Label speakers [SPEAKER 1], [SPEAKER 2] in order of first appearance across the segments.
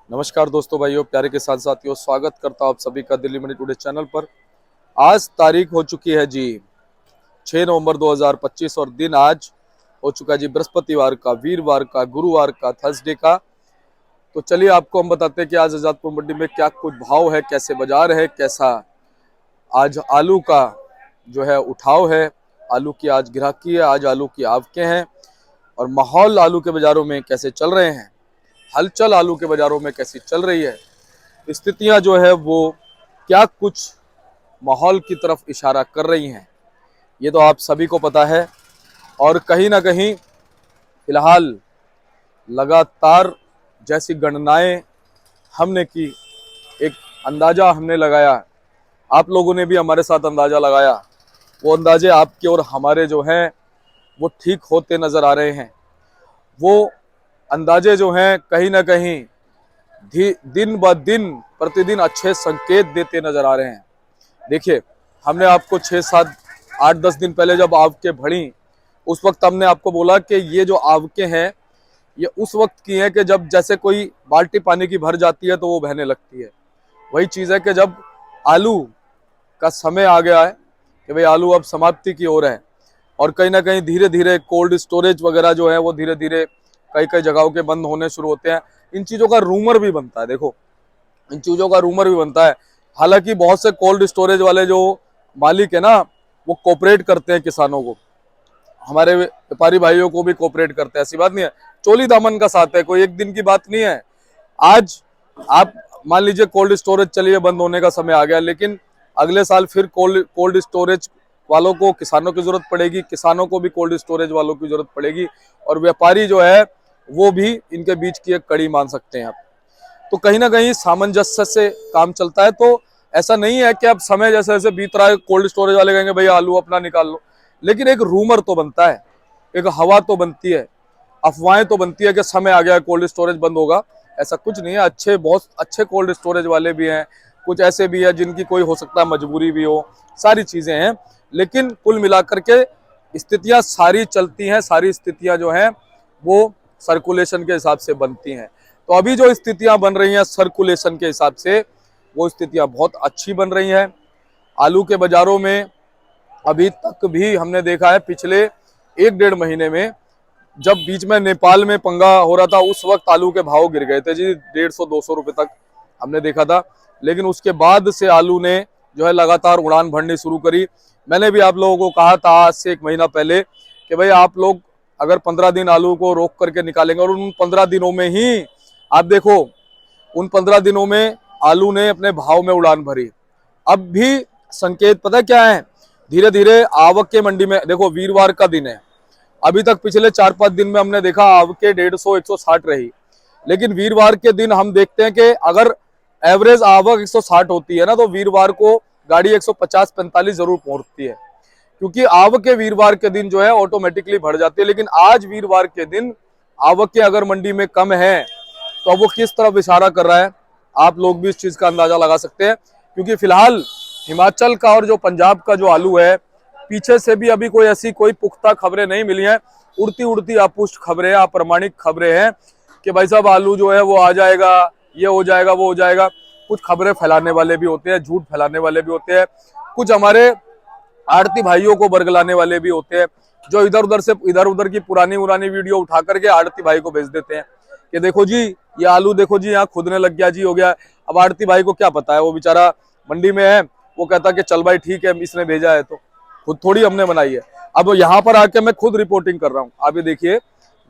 [SPEAKER 1] नमस्कार दोस्तों, भाइयों, प्यारे के साथ साथियों, स्वागत करता हूं आप सभी का दिल्ली मनी टुडे चैनल पर। आज तारीख हो चुकी है जी 6 नवंबर 2025 और दिन आज हो चुका है जी बृहस्पतिवार का, वीरवार का, गुरुवार का, थर्सडे का। तो चलिए आपको हम बताते हैं कि आज आजादपुर मंडी में क्या कुछ भाव है, कैसे बाजार है, कैसा आज आलू का जो है उठाव है, आलू की आज ग्राहकी है, आज आलू की आवकें हैं और माहौल आलू के बाजारों में कैसे चल रहे हैं, हलचल आलू के बाजारों में कैसी चल रही है, स्थितियां जो है वो क्या कुछ माहौल की तरफ इशारा कर रही हैं, ये तो आप सभी को पता है। और कहीं ना कहीं फिलहाल लगातार जैसी गणनाएं हमने की, एक अंदाजा हमने लगाया, आप लोगों ने भी हमारे साथ अंदाजा लगाया, वो अंदाजे आपके और हमारे जो हैं वो ठीक होते नजर आ रहे हैं। वो अंदाजे जो हैं कहीं ना कहीं दिन ब दिन प्रतिदिन अच्छे संकेत देते नजर आ रहे हैं। देखिए, हमने आपको 6, 7, 8, 10 दिन पहले जब आवकें बढ़ी, उस वक्त हमने आपको बोला कि ये जो आवकें हैं ये उस वक्त की हैं कि जब जैसे कोई बाल्टी पानी की भर जाती है तो वो बहने लगती है। वही चीज़ है कि जब आलू का समय आ गया है कि भाई आलू अब समाप्ति की ओर है और कहीं ना कहीं धीरे धीरे कोल्ड स्टोरेज वगैरह जो है वो धीरे धीरे कई कई जगहों के बंद होने शुरू होते हैं। इन चीज़ों का रूमर भी बनता है, देखो इन चीज़ों का रूमर भी बनता है। हालांकि बहुत से कोल्ड स्टोरेज वाले जो मालिक है ना, वो कोऑपरेट करते हैं किसानों को, हमारे व्यापारी भाइयों को भी कोऑपरेट करते हैं, ऐसी बात नहीं है, चोली दामन का साथ है, कोई एक दिन की बात नहीं है। आज आप मान लीजिए कोल्ड स्टोरेज चलिए बंद होने का समय आ गया, लेकिन अगले साल फिर कोल्ड स्टोरेज वालों को किसानों की जरूरत पड़ेगी, किसानों को भी कोल्ड स्टोरेज वालों की जरूरत पड़ेगी और व्यापारी जो है वो भी इनके बीच की एक कड़ी मान सकते हैं आप। तो कहीं ना कहीं सामंजस्य से काम चलता है। तो ऐसा नहीं है कि अब समय जैसे जैसे बीत रहा है कोल्ड स्टोरेज वाले कहेंगे भैया आलू अपना निकाल लो, लेकिन एक रूमर तो बनता है, एक हवा तो बनती है, अफवाहें तो बनती है कि समय आ गया है कोल्ड स्टोरेज बंद होगा। ऐसा कुछ नहीं है, अच्छे बहुत अच्छे कोल्ड स्टोरेज वाले भी हैं, कुछ ऐसे भी है जिनकी कोई हो सकता है मजबूरी भी हो, सारी चीजें हैं, लेकिन कुल मिलाकर के स्थितियां सारी चलती हैं, सारी स्थितियां जो हैं वो सर्कुलेशन के हिसाब से बनती हैं। तो अभी जो स्थितियां बन रही हैं सर्कुलेशन के हिसाब से, वो स्थितियां बहुत अच्छी बन रही हैं। आलू के बाजारों में अभी तक भी हमने देखा है पिछले 1 डेढ़ महीने में, जब बीच में नेपाल में पंगा हो रहा था उस वक्त आलू के भाव गिर गए थे जी 150-200 रुपए तक हमने देखा था। लेकिन उसके बाद से आलू ने जो है लगातार उड़ान भरनी शुरू करी। मैंने भी आप लोगों को कहा था आज से 1 महीना पहले कि भाई आप लोग अगर 15 दिन आलू को रोक करके निकालेंगे, और उन 15 दिनों में ही आप देखो, उन 15 दिनों में आलू ने अपने भाव में उड़ान भरी। अब भी संकेत पता क्या है, धीरे धीरे आवक के मंडी में देखो, वीरवार का दिन है, अभी तक पिछले 4-5 दिन में हमने देखा आवकें 150-160 रही, लेकिन वीरवार के दिन हम देखते हैं कि अगर एवरेज आवक 160 होती है ना, तो वीरवार को गाड़ी 150-45 जरूर पहुंचती है, क्योंकि आवक के वीरवार के दिन जो है ऑटोमेटिकली बढ़ जाती है। लेकिन आज वीरवार के दिन आवकें अगर मंडी में कम है तो अब वो किस तरफ इशारा कर रहा है, आप लोग भी इस चीज का अंदाजा लगा सकते हैं। क्योंकि फिलहाल हिमाचल का और जो पंजाब का जो आलू है, पीछे से भी अभी कोई ऐसी कोई पुख्ता खबरें नहीं मिली हैं, उड़ती उड़ती अपुष्ट खबरें, अप्रामाणिक खबरें हैं कि भाई साहब आलू जो है वो आ जाएगा, ये हो जाएगा, वो हो जाएगा। कुछ खबरें फैलाने वाले भी होते हैं, झूठ फैलाने वाले भी होते हैं, कुछ हमारे आड़ती भाइयों को बरगलाने वाले भी होते हैं, जो इधर उधर की पुरानी वीडियो उठा करके आड़ती भाई को भेज देते हैं कि देखो जी ये आलू देखो जी यहाँ खुदने लग गया जी, हो गया। अब आड़ती भाई को क्या पता है, वो बेचारा मंडी में है, वो कहता कि चल भाई ठीक है इसने भेजा है, तो खुद थोड़ी हमने बनाई है। अब यहाँ पर आके मैं खुद रिपोर्टिंग कर रहा हूँ, आप ये देखिए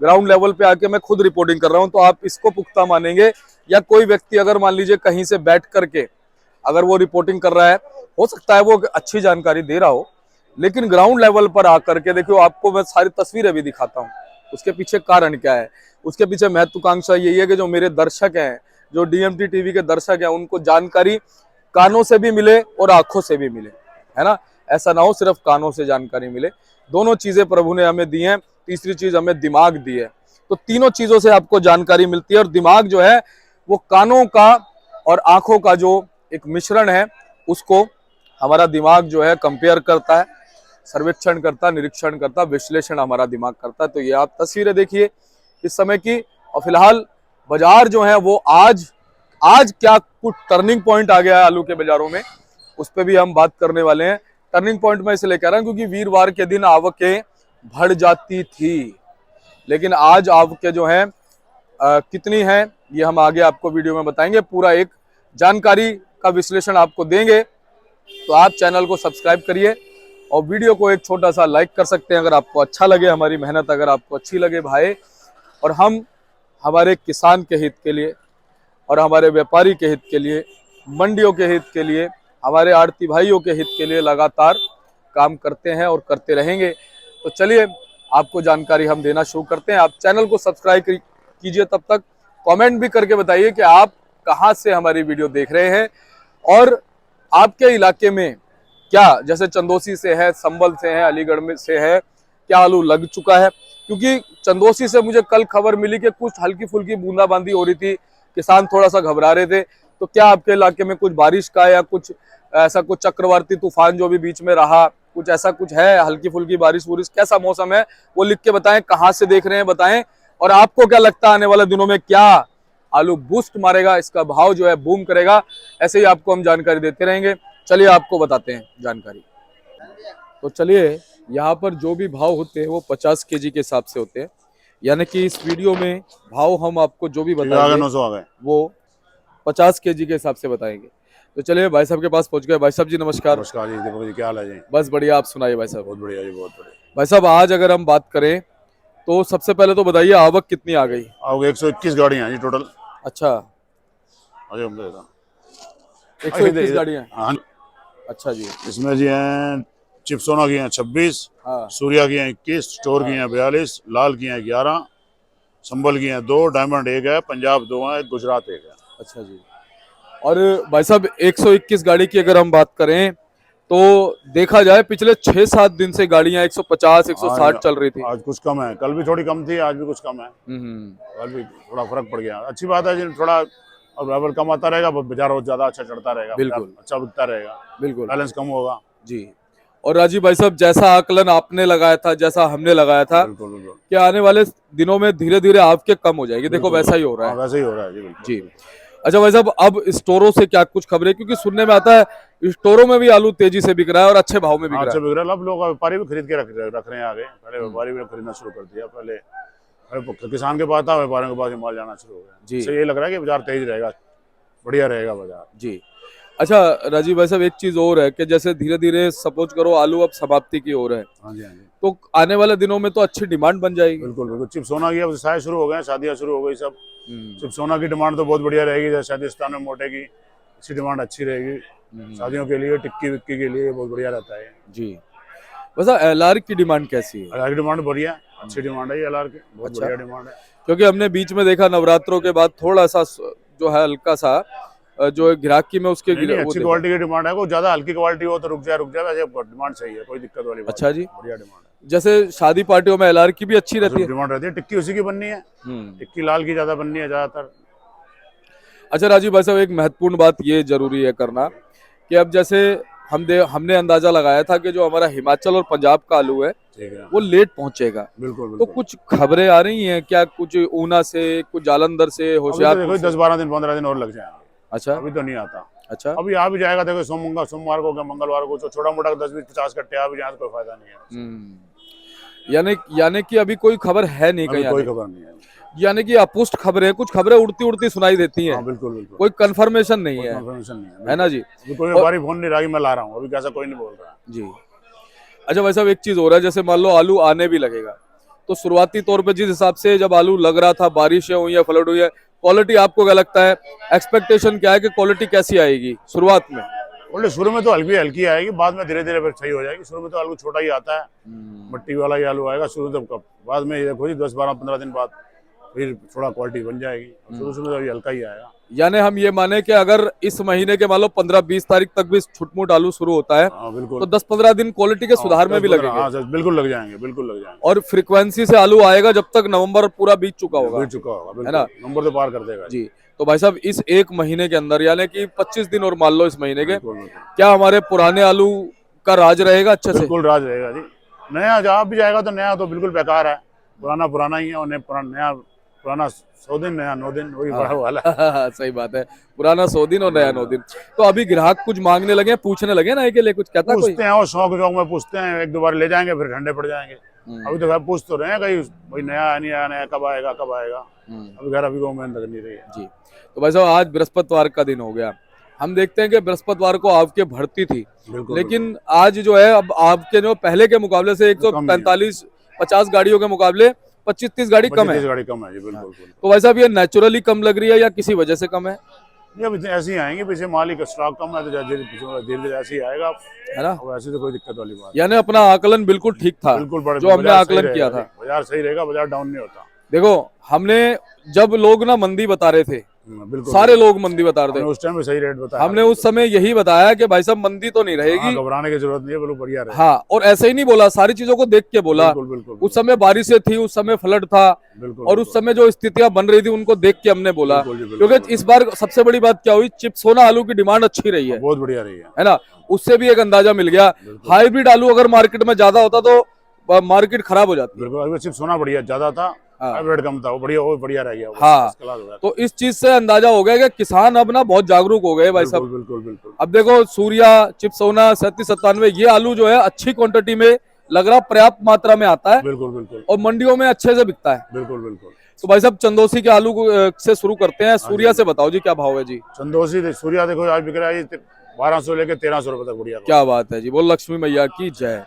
[SPEAKER 1] ग्राउंड लेवल पे आके मैं खुद रिपोर्टिंग कर रहा हूँ, तो आप इसको पुख्ता मानेंगे या कोई व्यक्ति अगर मान लीजिए कहीं से बैठ करके अगर वो रिपोर्टिंग कर रहा है, हो सकता है वो अच्छी जानकारी दे रहा हो, लेकिन ग्राउंड लेवल पर आकर के देखियो, आपको मैं सारी तस्वीरें भी दिखाता हूँ, उसके पीछे कारण क्या है, उसके पीछे महत्वाकांक्षा यही है कि जो मेरे दर्शक हैं, जो डीएमटी टीवी के दर्शक हैं, उनको जानकारी कानों से भी मिले और आंखों से भी मिले, है ना। ऐसा ना हो सिर्फ कानों से जानकारी मिले, दोनों चीजें प्रभु ने हमें दी हैं, तीसरी चीज हमें दिमाग दी है, तो तीनों चीजों से आपको जानकारी मिलती है। और दिमाग जो है वो कानों का और आंखों का जो एक मिश्रण है, उसको हमारा दिमाग जो है कंपेयर करता है, सर्वेक्षण करता, निरीक्षण करता, विश्लेषण हमारा दिमाग करता है। तो ये आप तस्वीरें देखिए इस समय की, और फिलहाल बाजार जो है वो आज आज क्या कुछ टर्निंग पॉइंट आ गया है आलू के बाजारों में, उस पर भी हम बात करने वाले हैं। टर्निंग पॉइंट मैं इसलिए कह रहा हूं क्योंकि वीरवार के दिन आवकें बढ़ जाती थी, लेकिन आज आवकें जो हैं कितनी हैं ये हम आगे आपको वीडियो में बताएंगे। पूरा एक जानकारी का विश्लेषण आपको देंगे, तो आप चैनल को सब्सक्राइब करिए और वीडियो को एक छोटा सा लाइक कर सकते हैं अगर आपको अच्छा लगे, हमारी मेहनत अगर आपको अच्छी लगे भाई। और हम हमारे किसान के हित के लिए और हमारे व्यापारी के हित के लिए, मंडियों के हित के लिए, हमारे आड़ती भाइयों के हित के लिए लगातार काम करते हैं और करते रहेंगे। तो चलिए आपको जानकारी हम देना शुरू करते हैं। आप चैनल को सब्सक्राइब कीजिए, तब तक कमेंट भी करके बताइए कि आप कहां से हमारी वीडियो देख रहे हैं और आपके इलाके में क्या, जैसे चंदोसी से है, संभल से है, अलीगढ़ में से है, क्या आलू लग चुका है। क्योंकि चंदोसी से मुझे कल खबर मिली कि कुछ हल्की फुल्की बूंदाबांदी हो रही थी, किसान थोड़ा सा घबरा रहे थे। तो क्या आपके इलाके में कुछ बारिश का या कुछ ऐसा कुछ चक्रवाती तूफान जो भी बीच में रहा, कुछ ऐसा कुछ है, हल्की फुल्की बारिश वुरिश, कैसा मौसम है वो लिख के बताएं। कहां से देख रहे हैं बताएं, और आपको क्या लगता है आने वाले दिनों में क्या आलू बूस्ट मारेगा, इसका भाव जो है बूम करेगा। ऐसे ही आपको हम जानकारी देते रहेंगे। चलिए आपको बताते हैं जानकारी। तो चलिए, यहाँ पर जो भी भाव होते हैं वो 50 केजी के हिसाब से होते हैं, यानी कि इस वीडियो में भाव हम आपको जो भी बताएंगे वो 50 केजी के हिसाब से बताएंगे। तो चलिए भाई साहब के पास पहुंच गए। भाई साहब जी नमस्कार।
[SPEAKER 2] नमस्कार जी, दीपक जी, क्या हाल है जी?
[SPEAKER 1] बस बढ़िया, आप सुनाइए भाई साहब।
[SPEAKER 2] बहुत बढ़िया जी, बहुत बढ़िया।
[SPEAKER 1] भाई साहब आज अगर हम बात करें तो सबसे पहले तो बताइए आवक कितनी आ गई?
[SPEAKER 2] आओ 121 गाड़ियाँ हैं जी टोटल।
[SPEAKER 1] अच्छा,
[SPEAKER 2] अरे हम देता
[SPEAKER 1] 121 गाड़ियाँ।
[SPEAKER 2] हाँ,
[SPEAKER 1] अच्छा जी।
[SPEAKER 2] इसमें जी हैं चिप्सोना की हैं 26,
[SPEAKER 1] हाँ।
[SPEAKER 2] सूर्या की हैं 21, स्टोर की हैं 42, लाल की हैं 11, संभल की हैं 2, डायमंड 1 है, पंजाब 2 है, गुजरात 1 है।
[SPEAKER 1] अच्छा जी। और भाई साहब 121 गाड़ी की अगर हम बात करें तो देखा जाए पिछले 6-7 दिन से गाड़ियां 150 160 चल रही थी।
[SPEAKER 2] आज कुछ कम है, कल भी थोड़ी कम थी, आज भी कुछ कम है। कल भी थोड़ा फर्क पड़ गया। अच्छी बात है जी, थोड़ा अब लेवल कम आता रहेगा, बाजार और ज्यादा अच्छा चढ़ता रहेगा,
[SPEAKER 1] बिल्कुल
[SPEAKER 2] अच्छा बिकता रहेगा,
[SPEAKER 1] बिल्कुल,
[SPEAKER 2] बैलेंस कम होगा
[SPEAKER 1] जी। और राजीव भाई साहब जैसा आकलन आपने लगाया था, जैसा हमने लगाया था
[SPEAKER 2] बिल्कुल बिल्कुल
[SPEAKER 1] कि आने वाले दिनों में धीरे धीरे आपके कम हो जाएगी, देखो वैसा ही हो रहा है।
[SPEAKER 2] वैसे ही हो रहा है जी, बिल्कुल
[SPEAKER 1] जी। अच्छा भाई साहब अब स्टोरों से क्या कुछ खबरें, क्योंकि सुनने में आता है स्टोरों में भी आलू तेजी से बिक रहा है और अच्छे भाव में बिक रहा
[SPEAKER 2] अच्छे
[SPEAKER 1] है।
[SPEAKER 2] बिक रहा है। अब लोग व्यापारी भी खरीद के रख रहे हैं आगे। पहले व्यापारी भी खरीदना शुरू कर दिया, पहले किसान के पास था, व्यापारियों के पास माल जाना शुरू हो गया जी। इससे ये लग रहा है कि बाजार तेज रहेगा, बढ़िया रहेगा बाजार
[SPEAKER 1] जी। अच्छा राजीव भाई साहब एक चीज और है कि जैसे धीरे धीरे सपोज करो आलू अब समाप्ति की ओर है,
[SPEAKER 2] हाँ जी, हाँ जी,
[SPEAKER 1] तो आने वाले दिनों में तो अच्छी डिमांड बन जाएगी।
[SPEAKER 2] बिल्कुल बिल्कुल। चिप्सोना की अब शायद शुरू हो गए, शादियां शुरू हो गई सब। चिप्सोना की डिमांड तो बहुत बढ़िया रहेगी, जैसे शादिस्तान में मोटे की इसकी डिमांड अच्छी रहेगी। शादियों के लिए, टिक्की विक्की के लिए बहुत बढ़िया रहता है जी।
[SPEAKER 1] वैसा एलआर की डिमांड कैसी है?
[SPEAKER 2] एलआर की डिमांड बढ़िया, अच्छी डिमांड है एलआर की, बहुत बढ़िया डिमांड है।
[SPEAKER 1] क्योंकि हमने बीच में देखा नवरात्रों के बाद थोड़ा सा जो है हल्का सा जो ग्राहकी में उसके
[SPEAKER 2] अच्छी क्वालिटी की डिमांड है। कोई ज्यादा हल्की क्वालिटी हो तो रुक जाए, वैसे डिमांड सही है, कोई दिक्कत वाली बात।
[SPEAKER 1] अच्छा जी,
[SPEAKER 2] बढ़िया डिमांड है।
[SPEAKER 1] जैसे शादी पार्टियों में एलआर की भी अच्छी रहती है,
[SPEAKER 2] डिमांड रहती है। टिक्की उसी की बननी है, टिक्की लाल की ज्यादा बननी है ज्यादातर।
[SPEAKER 1] अच्छा राजीव भाई साहब एक महत्वपूर्ण बात ये जरूरी है करना कि अब जैसे हमने अंदाजा लगाया था कि जो हमारा हिमाचल और पंजाब का आलू है वो लेट पहुंचेगा।
[SPEAKER 2] बिल्कुल,
[SPEAKER 1] तो कुछ खबरें आ रही हैं क्या, कुछ ऊना से, कुछ जालंधर से, होशियारपुर से?
[SPEAKER 2] 10-12 दिन 15 दिन और लग जाएंगे।
[SPEAKER 1] अच्छा,
[SPEAKER 2] अभी तो नहीं आता।
[SPEAKER 1] अच्छा,
[SPEAKER 2] अभी आ भी जाएगा। देखो सोमवार को, मंगलवार को छोटा मोटा 10-20-50 कट्टे आ भी जाए तो कोई फायदा नहीं है।
[SPEAKER 1] यानी कि अभी कोई खबर है नहीं कहीं,
[SPEAKER 2] कोई खबर नहीं है,
[SPEAKER 1] यानी कि अपुष्ट खबरें, कुछ खबरें उड़ती उड़ती सुनाई देती हैं।
[SPEAKER 2] बिल्कुल बिल्कुल,
[SPEAKER 1] कोई कंफर्मेशन नहीं है, है ना जी।
[SPEAKER 2] कोई व्यापारी फोन नहीं रहा कि मैं ला रहा हूँ, अभी कैसा कोई नहीं बोल रहा
[SPEAKER 1] जी। अच्छा भाई साहब एक चीज हो रहा है, जैसे मान लो आलू आने भी लगेगा तो शुरुआती तौर पे जिस हिसाब से जब आलू लग रहा था, बारिशें हुई है, फ्लड हुई है, क्वालिटी आपको क्या लगता है, एक्सपेक्टेशन क्या है कि क्वालिटी कैसी आएगी शुरुआत में?
[SPEAKER 2] बोले शुरू में तो हल्की हल्की आएगी, बाद में धीरे धीरे फिर सही हो जाएगी। शुरू में तो आलू छोटा ही आता है, मिट्टी वाला ही आलू आएगा शुरू तो, बाद में देखो जी 10-12-15 दिन बाद फिर थोड़ा क्वालिटी बन जाएगी। शुरू में तो अभी हल्का ही आएगा।
[SPEAKER 1] यानी हम ये माने कि अगर इस महीने के मान लो 15-20 तारीख तक भी छुटमुट आलू शुरू होता है,
[SPEAKER 2] बिल्कुल,
[SPEAKER 1] तो 10-15 दिन क्वालिटी के सुधार में भी लगेंगे।
[SPEAKER 2] बिल्कुल लग जाएंगे, बिल्कुल लग जाएंगे।
[SPEAKER 1] और फ्रीक्वेंसी से आलू आएगा जब तक नवंबर पूरा बीत चुका होगा,
[SPEAKER 2] है ना, नंबर तो पार कर देगा
[SPEAKER 1] जी। तो भाई साहब इस एक महीने के अंदर यानी कि 25 दिन और मान लो इस महीने के, क्या हमारे पुराने आलू का राज रहेगा अच्छे से?
[SPEAKER 2] बिल्कुल राज रहेगा जी। नया जहाँ भी जाएगा तो नया तो बिल्कुल बेकार है, पुराना पुराना ही है और नया पुराना 100 दिन नया 9 दिन, वही बड़ा वाला है।
[SPEAKER 1] सही बात है, पुराना 100 दिन और नया 9 दिन। तो अभी ग्राहक कुछ मांगने लगे, पूछने लगे ना के लिए, कुछ कहता कोई?
[SPEAKER 2] पूछते हैं, और शौक शौक में पूछते हैं, एक दो बार ले जाएंगे फिर ठंडे पड़ जाएंगे। अभी तो खैर पूछ तो रहे हैं कहीं भाई नया नहीं आया, नया कब आएगा कब आएगा। अभी घर अभी को मेहनत करनी रही है
[SPEAKER 1] जी। तो भाई साहब आज बृहस्पतिवार का दिन हो गया, हम देखते हैं कि बृहस्पतिवार को आपके भरती थी,
[SPEAKER 2] बिल्कुल,
[SPEAKER 1] लेकिन आज जो है अब आपके जो पहले के मुकाबले से 145-50 गाड़ियों के मुकाबले 25-30 गाड़ी कम है।
[SPEAKER 2] 25 गाड़ी कम है जी, बिल्कुल।
[SPEAKER 1] तो भाई साहब ये नेचुरली कम लग रही है या किसी वजह से कम है?
[SPEAKER 2] ये अब ऐसे ही आएंगे, पीछे माल का स्टॉक कम है तो धीरे धीरे ऐसे ही आएगा,
[SPEAKER 1] है ना?
[SPEAKER 2] वैसे तो कोई दिक्कत वाली बात
[SPEAKER 1] यानी अपना आकलन बिल्कुल ठीक था,
[SPEAKER 2] बिल्कुल
[SPEAKER 1] जो हमने आकलन किया था।
[SPEAKER 2] बाजार सही रहेगा, बाजार डाउन नहीं होता।
[SPEAKER 1] देखो हमने जब लोग ना मंदी बता रहे थे,
[SPEAKER 2] बिल्कुल
[SPEAKER 1] सारे लोग मंदी बता रहे थे,
[SPEAKER 2] उस टाइम में सही रेट बताया,
[SPEAKER 1] हमने उस समय यही बताया कि भाई साहब मंदी तो नहीं रहेगी,
[SPEAKER 2] घबराने की जरूरत नहीं है, बिल्कुल बढ़िया रहेगा।
[SPEAKER 1] हाँ, और ऐसे ही नहीं बोला, सारी चीजों को देख के बोला।
[SPEAKER 2] बिल्कुल
[SPEAKER 1] उस समय बारिशें थी, उस समय फ्लड था, और उस समय जो स्थितियां बन रही थी उनको देख के हमने बोला। क्योंकि इस बार सबसे बड़ी बात क्या हुई, चिप्सोना आलू की डिमांड अच्छी रही है,
[SPEAKER 2] बहुत बढ़िया रही
[SPEAKER 1] है ना? उससे भी एक अंदाजा मिल गया। हाइब्रिड आलू अगर मार्केट में ज्यादा होता तो मार्केट खराब हो जाती।
[SPEAKER 2] बिल्कुल, चिप्सोना बढ़िया ज्यादा था, हाइब्रिड कम था, वो बढ़िया रह गया।
[SPEAKER 1] हाँ, तो इस चीज से अंदाजा हो गया कि किसान अब ना बहुत जागरूक हो गए भाई साहब।
[SPEAKER 2] बिल्कुल।
[SPEAKER 1] अब देखो सूर्या, चिप्सोना 3797 ये आलू जो है अच्छी क्वांटिटी में लग रहा, पर्याप्त मात्रा में आता है,
[SPEAKER 2] बिल्कुल,
[SPEAKER 1] और मंडियों में अच्छे से बिकता है।
[SPEAKER 2] बिल्कुल।
[SPEAKER 1] तो भाई साहब चंदोसी के आलू से शुरू करते हैं, सूर्या से बताओ जी क्या भाव है जी?
[SPEAKER 2] चंदोसी सूर्या देखो आज बिक रहा है 1200 लेके 1300 रुपए तक, बढ़िया।
[SPEAKER 1] क्या बात है जी, बोल लक्ष्मी मैया की जय।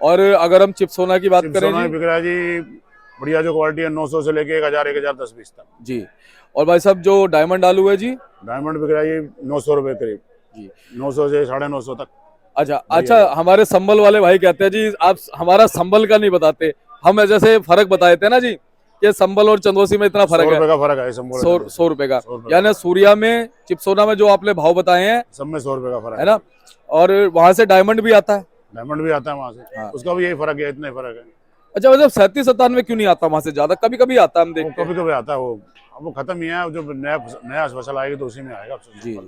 [SPEAKER 1] और अगर हम चिप्सोना की बात करें जी,
[SPEAKER 2] बिक रहा है जी बढ़िया, जो क्वालिटी है 900 से लेके 1000 1010-20 तक
[SPEAKER 1] जी। और भाई साहब जो डायमंड आलू है जी,
[SPEAKER 2] डायमंड बिक रहा है 900 रुपए करीब जी, 900 से 950 तक।
[SPEAKER 1] अच्छा, हमारे संबल वाले भाई कहते हैं जी आप हमारा संबल का नहीं बताते, हम जैसे फर्क बताए थे ना जी कि संबल और चंदोसी में इतना फर्क है,
[SPEAKER 2] 100 रुपए का फर्क है,
[SPEAKER 1] 100 रुपए का। यानी सूर्या में, चिप्सोना में जो आपने भाव बताए हैं
[SPEAKER 2] सब में 100 रुपए का फर्क
[SPEAKER 1] है ना? और वहां से डायमंड भी आता है,
[SPEAKER 2] डायमंड भी आता है वहां से। हाँ। उसका भी यही फर्क है, इतना ही फर्क है।
[SPEAKER 1] अच्छा, मतलब 3797 क्यों नहीं आता वहां से ज्यादा? कभी कभी आता है, हम देखते हैं
[SPEAKER 2] कभी आता है, वो खत्म ही है, जो नया फसल आएगी तो उसी में आएगा
[SPEAKER 1] जी।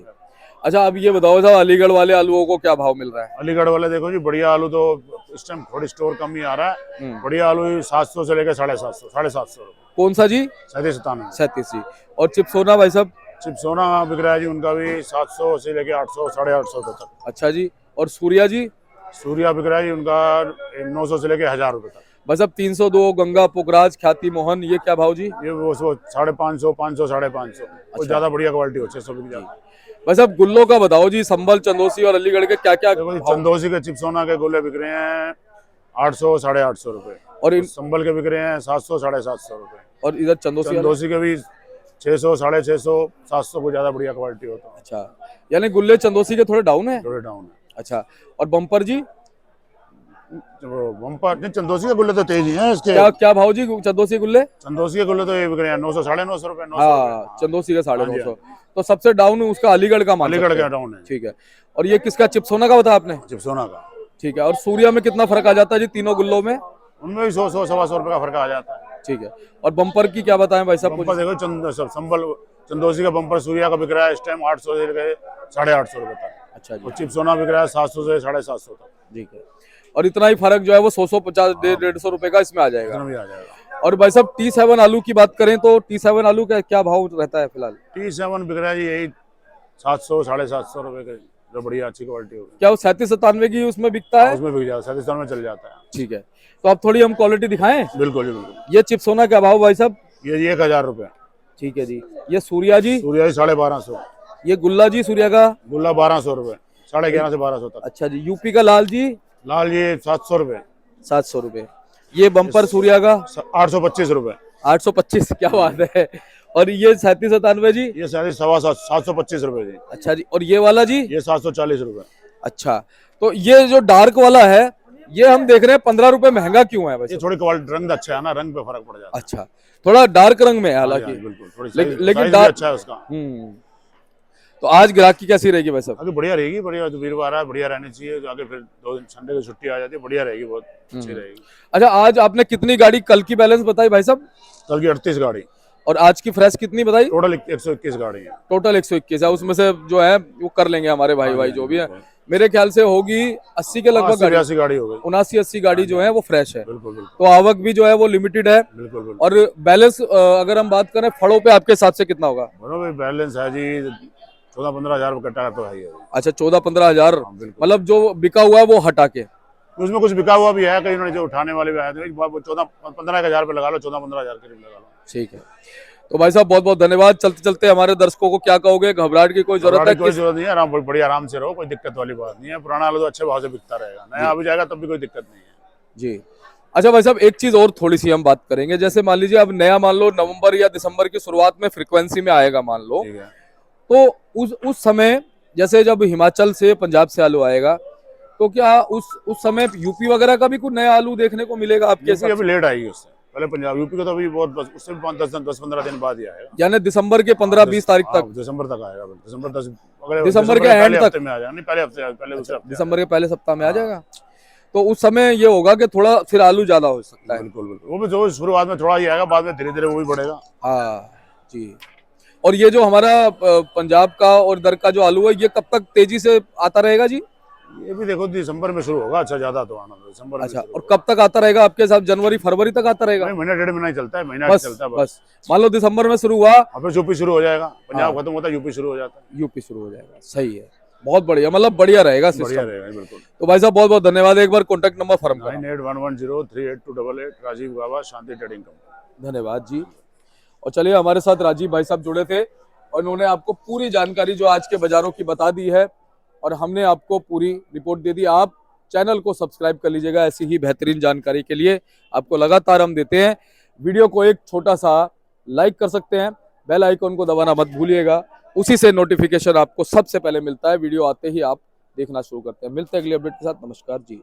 [SPEAKER 1] अच्छा, अब ये बताओ साहब अलीगढ़ वाले आलूओं को क्या भाव मिल रहा है?
[SPEAKER 2] अलीगढ़ वाले देखो जी, बढ़िया आलू तो इस टाइम थोड़ी स्टोर कम ही आ रहा है, बढ़िया आलू 700 से लेकर 750 750 रुपए।
[SPEAKER 3] कौन सा जी?
[SPEAKER 2] 3797
[SPEAKER 1] जी। और चिप्सोना भाई साहब?
[SPEAKER 2] चिप्सोना बिक रहा है जी, उनका भी 700 से लेके 800 850 रुपए तक।
[SPEAKER 1] अच्छा जी। और सूर्या जी?
[SPEAKER 2] सूर्या बिक रहा है जी उनका 900 से लेके 1000 रुपए तक।
[SPEAKER 1] भाई साहब 302 गंगा पुखराज ख्याति मोहन, ये क्या भाव जी?
[SPEAKER 2] ये वो 550 500 550। वो ज्यादा बढ़िया क्वालिटी हो, 600 बिक जाता है।
[SPEAKER 1] भाई साहब गुल्लों का बताओ जी, संभल, चंदोसी और अलीगढ़ के क्या क्या?
[SPEAKER 2] चंदोसी के चिप्सोना के गोले बिक रहे हैं 800 850 रुपए, और संभल के बिक रहे हैं 700 750 रुपए।
[SPEAKER 1] और इधर चंदोसी
[SPEAKER 2] के भी 600 650 700 को ज्यादा बढ़िया क्वालिटी होता है।
[SPEAKER 1] अच्छा, यानी गुल्ले चंदोसी के थोड़े डाउन है?
[SPEAKER 2] थोड़े डाउन है।
[SPEAKER 1] अच्छा, और बम्पर जी?
[SPEAKER 2] बम्पर नहीं, चंदोसी के गुल्ले तो तेज ही हैं इसके।
[SPEAKER 1] क्या भाव जी चंदोसी गुल्ले?
[SPEAKER 2] चंदोसी के गुल्ले तो ये बिक रहे हैं 900 950 रुपए।
[SPEAKER 1] हाँ, चंदोसी का 950। तो सबसे डाउन उसका अलीगढ़ का,
[SPEAKER 2] अलीगढ़ का डाउन है।
[SPEAKER 1] ठीक है। और ये किसका, चिप्सोना का बताया आपने?
[SPEAKER 2] चिप्सोना का।
[SPEAKER 1] ठीक है। और सूर्या में कितना फर्क आ जाता है जी तीनों गुल्लों में?
[SPEAKER 2] उनमें भी 100 सवा 100 रुपए का फर्क आ जाता है।
[SPEAKER 1] ठीक है। और बम्पर की क्या बताएं भाई साहब?
[SPEAKER 2] बम्पर देखो संभल चंदोसी का बम्पर सूर्या का बिक रहा है इस टाइम 800 से लेकर 850 रुपए तक।
[SPEAKER 1] अच्छा जी।
[SPEAKER 2] और चिप्सोना बिक रहा है 700 से 750 तक।
[SPEAKER 1] ठीक है। और इतना ही फर्क जो है वो 150 150 रुपए का इसमें आ जाएगा। और भाई साहब T7 आलू की बात करें तो T7 आलू का क्या भाव रहता है फिलहाल?
[SPEAKER 2] T7 बिक रहा है यही 700 750 रुपए का, जो बढ़िया अच्छी क्वालिटी होगी।
[SPEAKER 1] क्या वो 3797 की उसमें बिकता है?
[SPEAKER 2] उसमें बिक जाता है, 37 में चल जाता है।
[SPEAKER 1] ठीक है। तो आप थोड़ी हम क्वालिटी दिखाएं?
[SPEAKER 2] बिल्कुल जी बिल्कुल।
[SPEAKER 1] ये चिप्सोना क्या भाव भाई साहब?
[SPEAKER 2] ये 1000 रुपए।
[SPEAKER 1] ठीक है जी। ये सूर्या जी?
[SPEAKER 2] सूर्या 1250।
[SPEAKER 1] ये गुल्ला जी सूर्या का?
[SPEAKER 2] गुल्ला 1200 रुपए, 1150 से 1200 तक।
[SPEAKER 1] अच्छा जी। यूपी का लाल जी?
[SPEAKER 2] लाल ये 700 रुपए।
[SPEAKER 1] 700 रुपए। ये बम्पर सूर्या का?
[SPEAKER 2] 825 रुपए।
[SPEAKER 1] 825, क्या बात है। और ये 3797 जी?
[SPEAKER 2] ये 725 रुपए जी।
[SPEAKER 1] अच्छा जी। और ये वाला जी?
[SPEAKER 2] ये 740 रुपए।
[SPEAKER 1] अच्छा, तो ये जो डार्क वाला है ये हम देख रहे हैं 15 रुपए महंगा क्यों है?
[SPEAKER 2] ये थोड़ी क्वालिटी, रंग अच्छा है ना, रंग पे फर्क पड़ जाता है।
[SPEAKER 1] अच्छा, थोड़ा डार्क रंग में है हालांकि,
[SPEAKER 2] लेकिन डार्क अच्छा है उसका।
[SPEAKER 1] तो आज ग्राहकी कैसी रहेगी भाई साहब?
[SPEAKER 2] आगे बढ़िया रहेगी, बढ़िया। तो वीरवार है, बढ़िया रहनी चाहिए। तो आगे फिर 2 दिन संडे को छुट्टी आ जाती है, बढ़िया रहेगी, बहुत अच्छी रहेगी।
[SPEAKER 1] अच्छा, आज आपने कितनी गाड़ी कल की बैलेंस बताई भाई साहब?
[SPEAKER 2] कल की 38 गाड़ी।
[SPEAKER 1] और आज की फ्रेश कितनी बताई?
[SPEAKER 2] टोटल 121 गाड़ी है।
[SPEAKER 1] टोटल 121 है, उसमें से जो है वो कर लेंगे हमारे भाई जो भी है, मेरे ख्याल से होगी 80 के लगभग
[SPEAKER 2] 80
[SPEAKER 1] गाड़ी,
[SPEAKER 2] 82 गाड़ी हो गई।
[SPEAKER 1] 79-80 गाड़ी जो है वो फ्रेश है।
[SPEAKER 2] बिल्कुल बिल्कुल
[SPEAKER 1] तो आवक भी जो है वो लिमिटेड है।
[SPEAKER 2] बिल्कुल बिल्कुल।
[SPEAKER 1] और बैलेंस अगर हम बात करें फड़ों पे आपके हिसाब से कितना होगा?
[SPEAKER 2] बोलो भाई बैलेंस है जी 14-15 हजार कट्टा तो है ही है।
[SPEAKER 1] अच्छा 14-15 हजार,
[SPEAKER 2] हाँ बिल्कुल।
[SPEAKER 1] मतलब जो बिका हुआ है वो हटा के।
[SPEAKER 2] उसमें कुछ बिका हुआ भी है, कहीं उन्होंने जो उठाने वाले भी आए थे 14-15 हजार पे लगा लो, 14-15 हजार करीब लगा लो।
[SPEAKER 1] ठीक है, तो भाई साहब बहुत बहुत धन्यवाद। चलते चलते हमारे दर्शकों को क्या कहोगे? घबराहट की कोई जरूरत है?
[SPEAKER 2] कोई जरूरत नहीं है, बड़ी आराम से रहो, कोई दिक्कत वाली बात नहीं है। पुराना आलू तो अच्छे भाव से बिकता रहेगा, नया अभी जाएगा तब भी कोई दिक्कत नहीं है
[SPEAKER 1] जी। अच्छा भाई साहब एक चीज और थोड़ी सी हम बात करेंगे, जैसे मान लीजिए अब नया मान लो नवंबर या दिसंबर की शुरुआत में फ्रीक्वेंसी में आएगा मान लो,
[SPEAKER 2] ठीक है।
[SPEAKER 1] तो उस समय जैसे जब हिमाचल से पंजाब से आलू आएगा तो क्या उस समय यूपी वगैरह का भी कुछ नया आलू देखने को मिलेगा आपके
[SPEAKER 2] यूपी
[SPEAKER 1] हिसाब
[SPEAKER 2] अभी
[SPEAKER 1] से?
[SPEAKER 2] लेट आएगी उससे पहले पंजाब, यूपी का तो अभी बहुत उससे भी 10-15 दिन बाद ही आएगा।
[SPEAKER 1] यानी दिसंबर के 15-20 तारीख तक?
[SPEAKER 2] दिसंबर तक आएगा, दिसंबर 10 अगले
[SPEAKER 1] दिसंबर के
[SPEAKER 2] पहले
[SPEAKER 1] एंड
[SPEAKER 2] हफ्ते
[SPEAKER 1] तक?
[SPEAKER 2] में आ जाएगा, नहीं पहले हफ्ते, पहले दूसरे हफ्ते
[SPEAKER 1] दिसंबर के पहले सप्ताह में आ
[SPEAKER 2] हाँ।
[SPEAKER 1] जाएगा। तो उस समय ये होगा कि थोड़ा फिर आलू ज्यादा हो सकता है।
[SPEAKER 2] बिल्कुल बिल्कुल, वो भी जो शुरुआत में थोड़ा ही आएगा, बाद में धीरे धीरे वो भी बढ़ेगा।
[SPEAKER 1] हाँ जी। और ये जो हमारा पंजाब का और इधर का जो आलू है ये कब तक तेजी से आता रहेगा जी?
[SPEAKER 2] ये भी देखो दिसंबर में शुरू होगा, अच्छा ज्यादा तो आना दिसंबर में
[SPEAKER 1] अच्छा,
[SPEAKER 2] शुरू
[SPEAKER 1] और
[SPEAKER 2] होगा।
[SPEAKER 1] कब तक आता रहेगा आपके हिसाब? जनवरी फरवरी तक आता रहेगा?
[SPEAKER 2] नहीं, महीना 1.5 महीना ही चलता है, महीना
[SPEAKER 1] बस
[SPEAKER 2] चलता है
[SPEAKER 1] बस मान लो दिसंबर में शुरू हुआ,
[SPEAKER 2] अब यूपी शुरू हो जाएगा, पंजाब
[SPEAKER 1] हाँ।
[SPEAKER 2] खत्म होता है यूपी शुरू हो जाता है।
[SPEAKER 1] यूपी शुरू हो जाएगा। सही है, बहुत बढ़िया, मतलब बढ़िया रहेगा
[SPEAKER 2] बढ़िया
[SPEAKER 1] सिस्टम।
[SPEAKER 2] रहेगा बिल्कुल।
[SPEAKER 1] तो भाई साहब बहुत बहुत धन्यवाद। एक बार कॉन्टैक्ट नंबर फर्म करा।
[SPEAKER 2] 9811038288 राजीव गावा, शांति ट्रेडिंग कंपनी।
[SPEAKER 1] धन्यवाद जी। और चलिए हमारे साथ राजीव भाई साहब जुड़े थे और उन्होंने आपको पूरी जानकारी जो आज के बाजारों की बता दी है और हमने आपको पूरी रिपोर्ट दे दी। आप चैनल को सब्सक्राइब कर लीजिएगा ऐसी ही बेहतरीन जानकारी के लिए, आपको लगातार हम देते हैं। वीडियो को एक छोटा सा लाइक कर सकते हैं, बेल आइकन को दबाना मत भूलिएगा, उसी से नोटिफिकेशन आपको सबसे पहले मिलता है। वीडियो आते ही आप देखना शुरू करते हैं। मिलते हैं अगली अपडेट के साथ। नमस्कार जी।